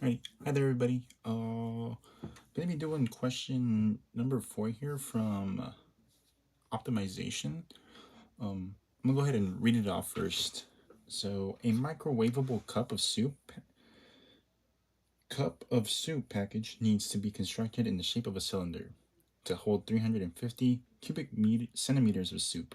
Alright, hi there everybody. Gonna be doing question number 4 here from optimization. I'm gonna go ahead and read it off first. So, a microwavable cup of soup package needs to be constructed in the shape of a cylinder to hold 350 centimeters of soup.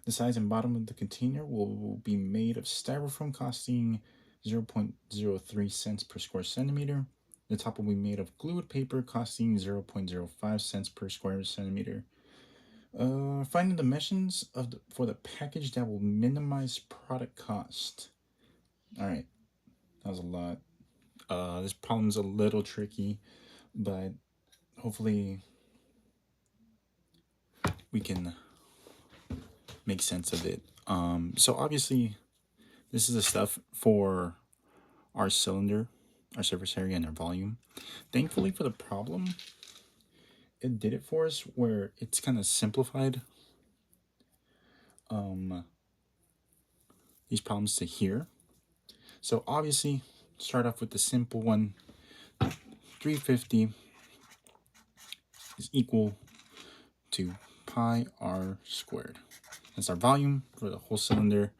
The size and bottom of the container will be made of styrofoam costing 0.03 cents per square centimeter. The top will be made of glued paper costing 0.05 cents per square centimeter. Find the dimensions for the package that will minimize product cost. All right, that was a lot. This problem's a little tricky, but hopefully we can make sense of it. So obviously, this is the stuff for our cylinder, our surface area, and our volume. Thankfully for the problem, it did it for us where it's kind of simplified these problems to here. So obviously, start off with the simple one. 350 is equal to pi r squared. That's our volume for the whole cylinder.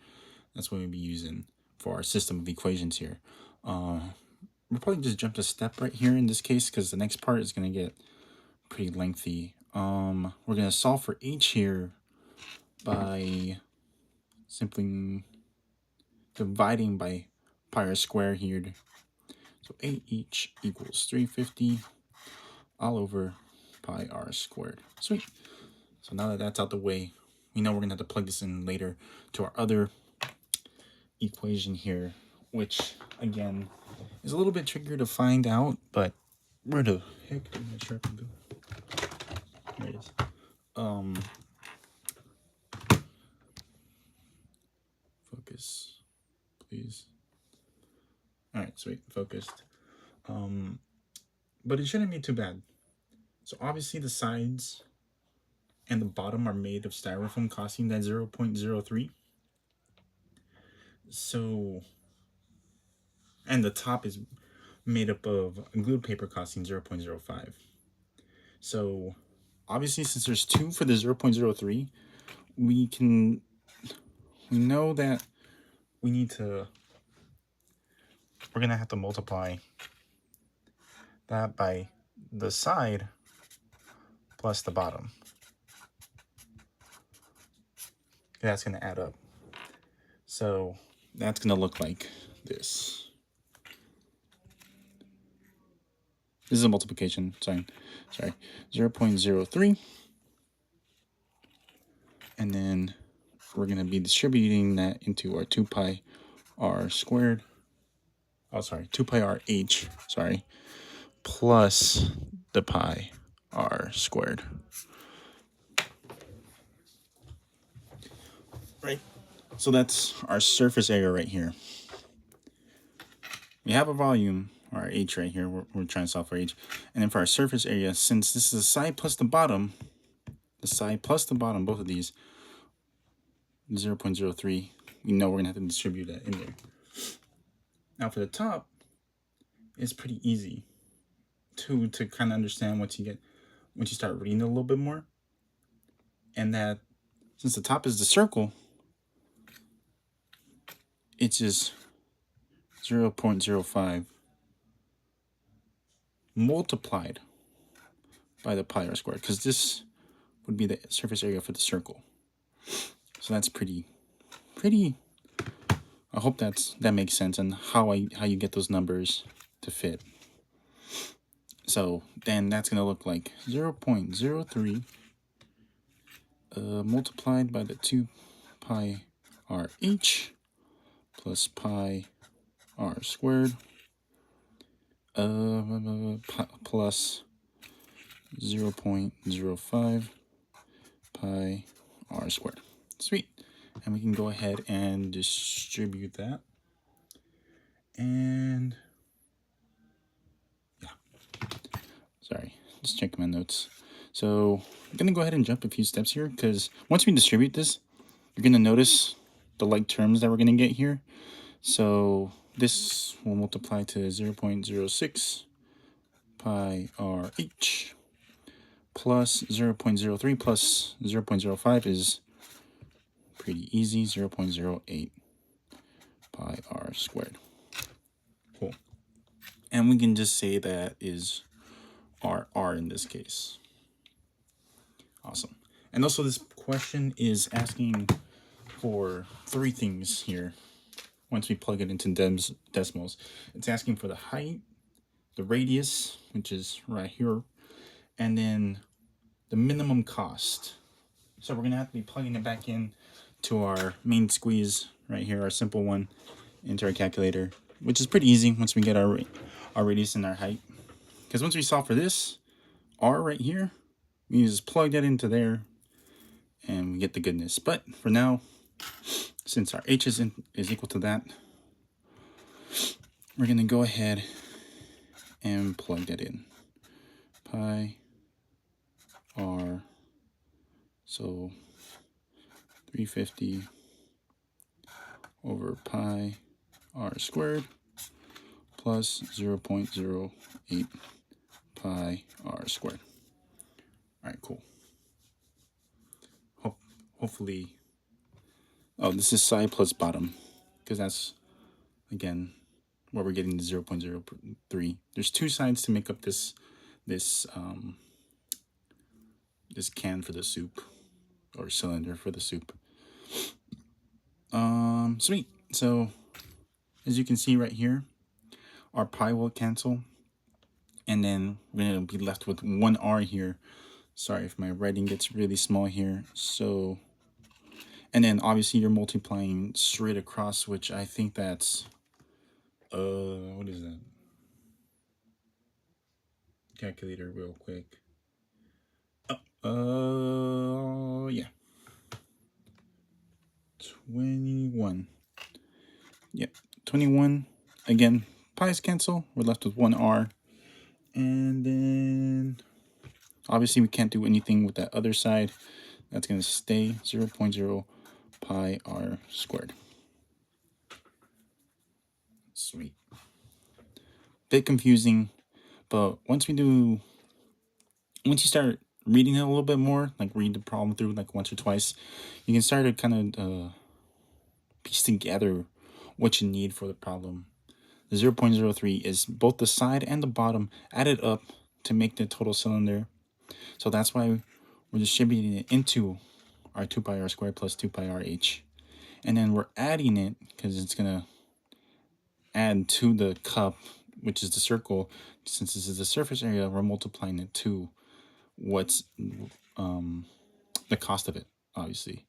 That's what we'll be using for our system of equations here. We'll probably just jump a step right here in this case because the next part is going to get pretty lengthy. We're going to solve for h here by simply dividing by pi r squared here. So AH equals 350 all over pi r squared. Sweet. So now that that's out the way, we know we're going to have to plug this in later to our other equation here, which, again, is a little bit trickier to find out, but where the heck did my sharpie go? There it is. Focus, please. All right, sweet, focused. But it shouldn't be too bad. So obviously the sides and the bottom are made of styrofoam costing that 0.03. So, and the top is made up of glued paper costing 0.05. So obviously since there's 2 for the 0.03, we know that we're gonna have to multiply that by the side plus the bottom. That's gonna add up. So that's gonna look like this. This is a multiplication sign. Sorry, 0.03. And then we're going to be distributing that into our 2 pi r squared. Oh, sorry, 2 pi r h, sorry, plus the pi r squared. Right? So that's our surface area right here. We have a volume, our h right here. We're trying to solve for h. And then for our surface area, since this is the side plus the bottom, both of these, 0.03, we know we're going to have to distribute that in there. Now for the top, it's pretty easy to kind of understand once you start reading a little bit more. And that since the top is the circle, it's just 0.05 multiplied by the pi r squared, because this would be the surface area for the circle. So that's pretty. I hope that makes sense and how you get those numbers to fit. So then that's gonna look like 0.03 multiplied by the 2 pi r h plus pi r squared plus 0.05 pi r squared. Sweet. And we can go ahead and distribute that. And yeah, sorry, just checking my notes. So I'm gonna go ahead and jump a few steps here, because once we distribute this, you're gonna notice the like terms that we're gonna get here. So this will multiply to 0.06 pi r h plus 0.03 plus 0.05 is pretty easy, 0.08 pi r squared. Cool. And we can just say that is r in this case. Awesome. And also this question is asking for three things here. Once we plug it into decimals, it's asking for the height, the radius, which is right here, and then the minimum cost. So we're gonna have to be plugging it back in to our main squeeze right here, our simple one, into our calculator, which is pretty easy once we get our radius and our height. Because once we solve for this, r right here, we just plug that into there and we get the goodness. But for now, since our h is equal to that, we're gonna go ahead and plug that in. Pi r, so 350 over pi r squared plus 0.08 pi r squared. All right, cool. Hopefully, oh, this is side plus bottom, because that's, again, where we're getting the 0.03. There's two sides to make up this can for the soup, or cylinder for the soup. Sweet. So as you can see right here, our pi will cancel, and then we're gonna be left with one r here. Sorry if my writing gets really small here. So, and then obviously you're multiplying straight across, which I think that's what is that? Calculator real quick. Yeah. 21. Yep, 21. Again, pi's cancel. We're left with one r. And then obviously we can't do anything with that other side. That's going to stay 0.0 pi r squared. Sweet. Bit confusing, but once you start reading it a little bit more, like read the problem through like once or twice, you can start to kind of piece together what you need for the problem. The 0.03 is both the side and the bottom added up to make the total cylinder. So that's why we're distributing it into our 2 pi r squared plus 2 pi r h. And then we're adding it because it's going to add to the cup, which is the circle. Since this is the surface area, we're multiplying it to what's the cost of it, obviously.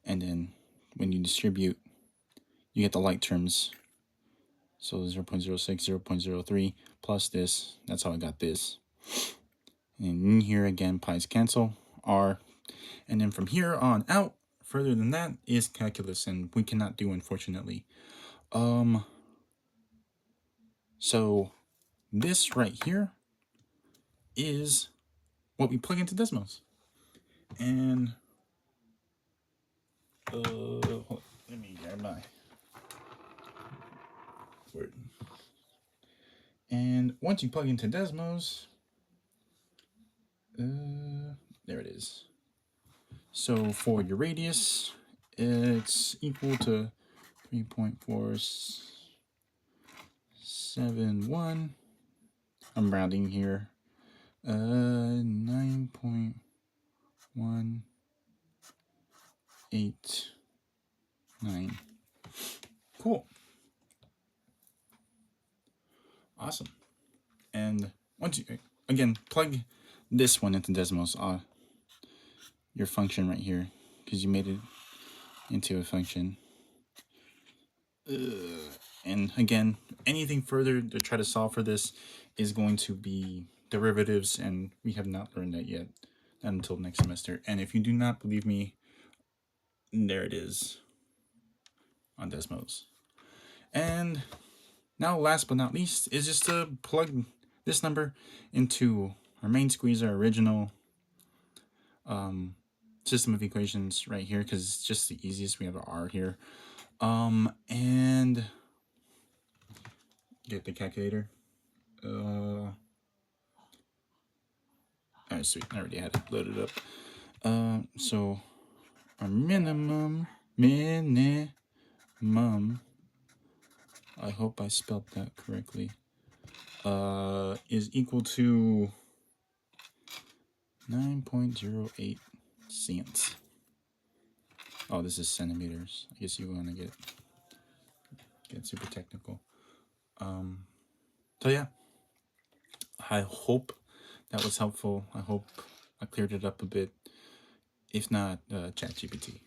And then when you distribute, you get the like terms. So 0.06, 0.03 plus this. That's how I got this. And in here again, pi's cancel, r. And then from here on out, further than that is calculus, and we cannot do, unfortunately. So this right here is what we plug into decimals. And hold on, let me grab my word. And once you plug into decimals, there it is. So for your radius, it's equal to 3.471. I'm rounding here. 9.189. Cool. Awesome. And once you, again, plug this one into decimals, your function right here, because you made it into a function. And again, anything further to try to solve for this is going to be derivatives, and we have not learned that yet, not until next semester. And if you do not believe me, there it is on Desmos. And now, last but not least, is just to plug this number into our main squeeze, our original system of equations right here, because it's just the easiest. We have an r here. And get the calculator. Alright, sweet. I already had it loaded up. So our minimum, I hope I spelled that correctly, is equal to 9.08 cents. Oh, this is centimeters. I guess you want to get super technical. So yeah, I hope that was helpful. I hope I cleared it up a bit. If not, ChatGPT.